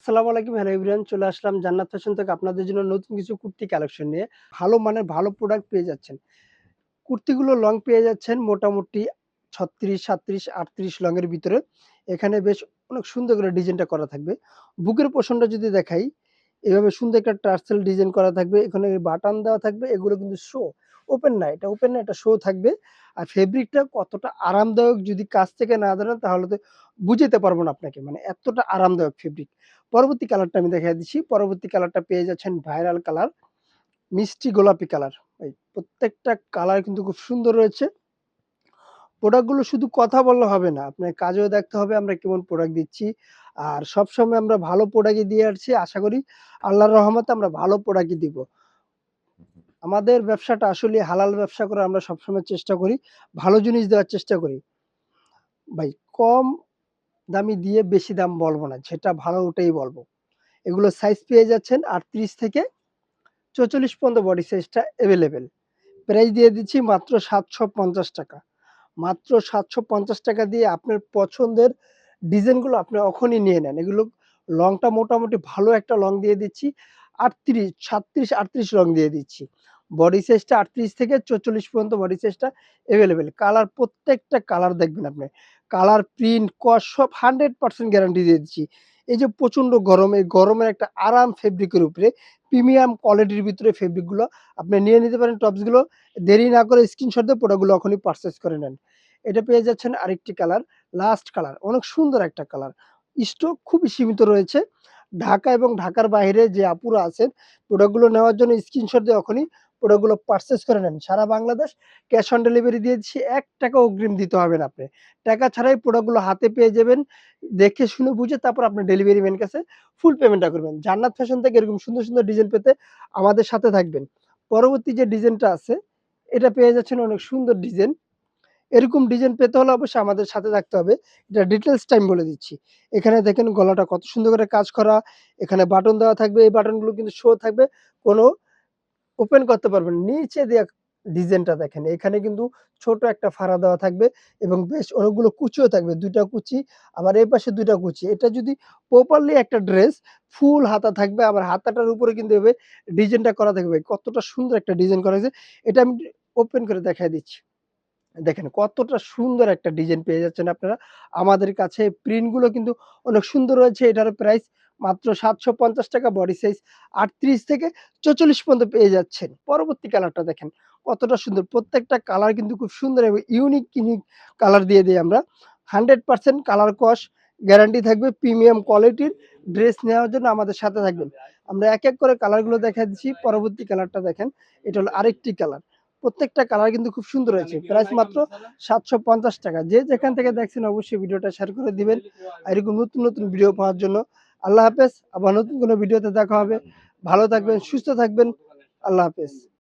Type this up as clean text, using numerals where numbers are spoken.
আসসালামু আলাইকুম। Hello everyone, চলে আসলাম জান্নাত ফ্যাশন থেকে আপনাদের জন্য নতুন কিছু কুর্তি কালেকশন নিয়ে। ভালো মানের ভালো প্রোডাক্ট পেয়ে যাচ্ছেন। কুর্তিগুলো লং পেয়ে যাচ্ছেন মোটামুটি 36, 37, 38 লং এর ভিতরে। এখানে বেশ অনেক সুন্দর করে ডিজাইনটা করা থাকবে। বুকের পোরশনটা যদি দেখাই, এভাবে সুন্দর একটা টার্সেল ডিজাইন করা থাকবে। এখানে বাটন দেওয়া থাকবে। এগুলো কিন্তু শো, ওপেন না, এটা ওপেন না, এটা শো থাকবে। আর ফেব্রিকটা কতটা আরামদায়ক যদি কাছ থেকে না ধরেন তাহলে তো বুঝাতে পারবো না আপনাকে। মানে এতটা আরামদায়ক ফেব্রিক। পরবর্তী কালারটা আমি দেখাই দিচ্ছি। পরবর্তী কালারটা পেয়ে যাচ্ছেন ভাইরাল কালার, মিষ্টি গোলাপি কালার। এই প্রত্যেকটা কালার কিন্তু খুব সুন্দর রয়েছে। প্রোডাক্ট গুলো শুধু কথা বললে হবে না। আপনার কাজেও দেখতে হবে আমরা কেমন প্রোডাক্ট দিচ্ছি। আর সবসময় আমরা ভালো প্রোডাক্টই দিয়ে আসছি। আশা করি আল্লাহর রহমতে আমরা ভালো প্রোডাক্টই দিব। আমাদের ব্যবসাটা আসলে হালাল ব্যবসা করার আমরা সবসময় চেষ্টা করি। ভালো জিনিস দেওয়ার চেষ্টা করি। ভাই কম দামি দিয়ে বেশি দাম বলব না। যেটা ভালো ওটাই বলব। এগুলো সাইজ পেয়ে যাচ্ছেন ৩৮ থেকে ৪৪ পর্যন্ত বডি সাইজটা এভেইলেবল। প্রাইস দিয়ে দিচ্ছি মাত্র ৳৭৫০। মাত্র ৳৭৫০ দিয়ে আপনার পছন্দের ডিজাইনগুলো আপনি এখনই নিয়ে নেন। এগুলো লংটা মোটামুটি ভালো একটা লং দিয়ে দিচ্ছি। ৩৮, ৩৭, ৩৮ লং দিয়ে দিচ্ছি। বডি সাইজটা ৩৮ থেকে ৪৪ পর্যন্ত বডি সাইজটা এভেইলেবল। কালার প্রত্যেকটা কালার দেখবেন আপনি। কালার, প্রিন্ট, কস সব 100% গ্যারান্টি দিয়ে দিচ্ছি। এই যে প্রচন্ড গরম, এই গরমের একটা আরাম ফেব্রিকের উপরে প্রিমিয়াম কোয়ালিটির ভিতরে ফেব্রিকগুলো আপনি নিয়ে নিতে পারেন টপসগুলো। দেরি না করে স্ক্রিনশট দিয়ে প্রোডাক্টগুলো এখনই পারচেজ করে নেন। এটা পেয়ে যাচ্ছেন আরেকটি কালার, লাস্ট কালার। অনেক সুন্দর একটা কালার। স্টক খুবই সীমিত রয়েছে। ঢাকা এবং ঢাকার বাইরে যে আপুরা আছেন, প্রোডাক্টগুলো নেওয়ার জন্য স্ক্রিনশট দিয়ে এখনই প্রোডাক্টগুলো পারচেজ করে নেন। সারা বাংলাদেশ ক্যাশ অন ডেলিভারি দিয়ে দিচ্ছি। ৳১ অগ্রিম দিতে হবে না আপনি। টাকা ছাড়াই প্রোডাক্টগুলো হাতে পেয়ে যাবেন। দেখে শুনে বুঝে তারপর আপনার ডেলিভারি ম্যানের কাছে ফুল পেমেন্টটা করবেন। জান্নাত ফ্যাশন থেকে এরকম সুন্দর, সুন্দর ডিজাইন পেতে আমাদের সাথে থাকবেন। পরবর্তী যে ডিজাইনটা আছে, এটা পেয়ে যাচ্ছেন অনেক সুন্দর ডিজাইন। এরকম ডিজাইন পেতে হলে অবশ্যই আমাদের সাথে থাকতে হবে। এটা ডিটেইলস টা আমি বলে দিচ্ছি। এখানে দেখেন গলাটা কত সুন্দর করে কাজ করা। এখানে বাটন দেওয়া থাকবে। এই বাটনগুলো কিন্তু শো থাকবে। কোনো ওপেন করতে পারবেন। নিচে দেয়া ডিজাইনটা দেখেন। এখানে কিন্তু ছোট একটা ফাড়া দেওয়া থাকবে এবং বেশ অনেকগুলো কুচিও থাকবে। ২ টা কুচি, আবার এই পাশে ২ টা কুচি। এটা যদি প্রপারলি একটা ড্রেস ফুল হাতা থাকবে, আবার হাতাটার উপরে কিন্তু এভাবে ডিজাইনটা করা থাকবে। কতটা সুন্দর একটা ডিজাইন করা হয়েছে। এটা আমি ওপেন করে দেখায় দিচ্ছি। দেখেন কতটা সুন্দর একটা ডিজাইন পেয়ে যাচ্ছেন আপনারা। আমাদের কাছে প্রিন্ট গুলো কিন্তু অনেক সুন্দর রয়েছে। এটার প্রাইস মাত্র ৳৭৫০, বডি সাইজ ৩৮ থেকে ৪৪ পর্যন্ত পেয়ে যাচ্ছেন। পরবর্তী কালারটা দেখেন কতটা সুন্দর। প্রত্যেকটা কালার কিন্তু খুব সুন্দর এবং ইউনিক, ইউনিক কালার দিয়ে দেই আমরা। 100% কালার কস গ্যারান্টি থাকবে। প্রিমিয়াম কোয়ালিটির ড্রেস নেওয়ার জন্য আমাদের সাথে থাকবেন। আমরা এক, এক করে কালারগুলো দেখায় দিচ্ছি। পরবর্তী কালারটা দেখেন। এটা হলো আরেকটি কালার। প্রত্যেকটা কালার কিন্তু খুব সুন্দর হয়েছে। প্রাইস মাত্র ৳৭৫০। যে যেখান থেকে দেখছেন অবশ্যই ভিডিওটা শেয়ার করে দিবেন। আর এরকম নতুন, নতুন ভিডিও পাওয়ার জন্য। আল্লাহ হাফেজ। আবার নতুন কোনো ভিডিওতে দেখা হবে। ভালো থাকবেন, সুস্থ থাকবেন। আল্লাহ হাফেজ।